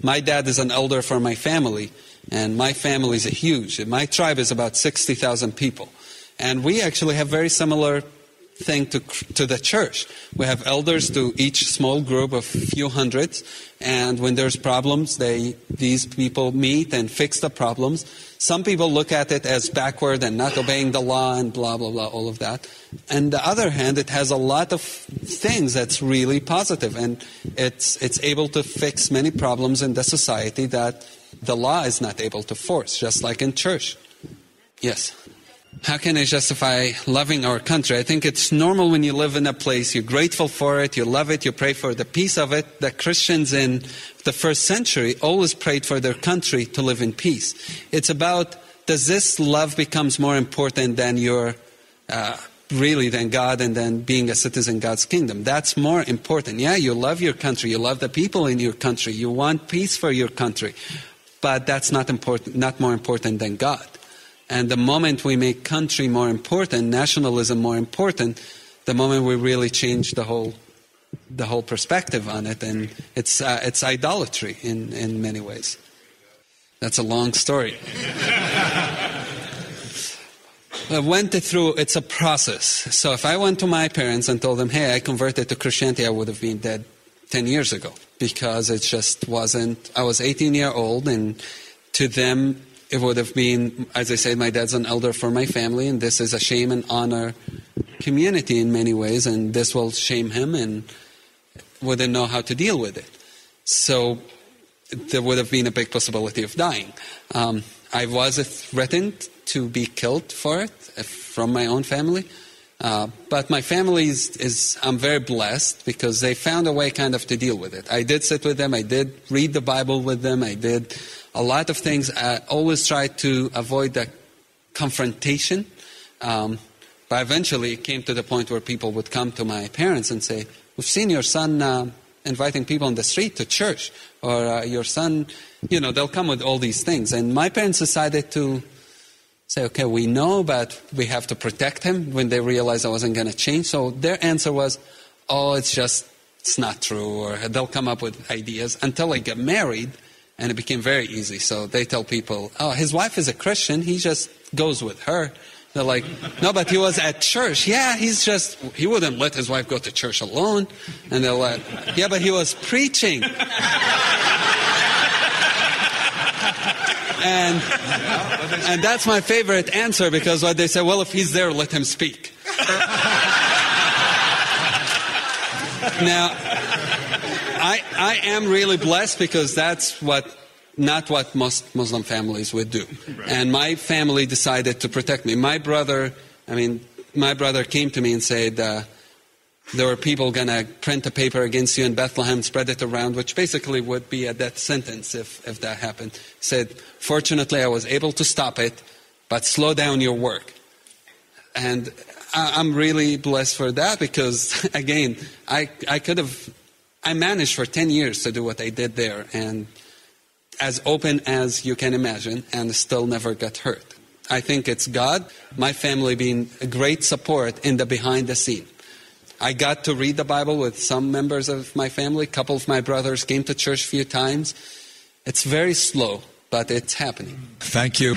my dad is an elder for my family, and my family is huge. My tribe is about 60,000 people. And we actually have very similar thing to the church. We have elders to each small group of few hundreds, and when there's problems, these people meet and fix the problems. Some people look at it as backward and not obeying the law and blah, blah, blah, all of that. On the other hand, it has a lot of things that's really positive, and it's able to fix many problems in the society that the law is not able to force, just like in church. Yes. How can I justify loving our country? I think it's normal when you live in a place, you're grateful for it, you love it, you pray for the peace of it. The Christians in the first century always prayed for their country to live in peace. It's about, does this love becomes more important than than God and then being a citizen in God's kingdom? That's more important. Yeah, you love your country, you love the people in your country, you want peace for your country, but that's not more important than God. And the moment we make country more important, nationalism more important, the moment we really change the whole perspective on it, and it's idolatry in many ways. That's a long story. I went through, it's a process. So if I went to my parents and told them, hey, I converted to Christianity, I would have been dead 10 years ago, because it just wasn't, I was 18 years old, and to them, it would have been, as I said, my dad's an elder for my family, and this is a shame and honor community in many ways, and this will shame him and wouldn't know how to deal with it. So there would have been a big possibility of dying. I was threatened to be killed for it from my own family. But my family I'm very blessed because they found a way kind of to deal with it. I did sit with them. I did read the Bible with them. I did a lot of things. I always tried to avoid the confrontation. But eventually it came to the point where people would come to my parents and say, we've seen your son inviting people on the street to church. Or your son, they'll come with all these things. And my parents decided to say, okay, we know, but we have to protect him, when they realized I wasn't going to change. So their answer was, it's not true. Or they'll come up with ideas until I get married. And it became very easy. So they tell people, oh, his wife is a Christian. He just goes with her. They're like, no, but he was at church. Yeah, he wouldn't let his wife go to church alone. And they're like, yeah, but he was preaching. And that's my favorite answer, because what they say, well, if he's there, let him speak. Now, I am really blessed, because that's not what most Muslim families would do. Right. And my family decided to protect me. My brother came to me and said, there were people going to print a paper against you in Bethlehem, spread it around, which basically would be a death sentence if that happened. He said, fortunately, I was able to stop it, but slow down your work. And I'm really blessed for that, because, again, I managed for 10 years to do what I did there, and as open as you can imagine, and still never got hurt. I think it's God, my family being a great support in the behind the scene. I got to read the Bible with some members of my family. A couple of my brothers came to church a few times. It's very slow, but it's happening. Thank you.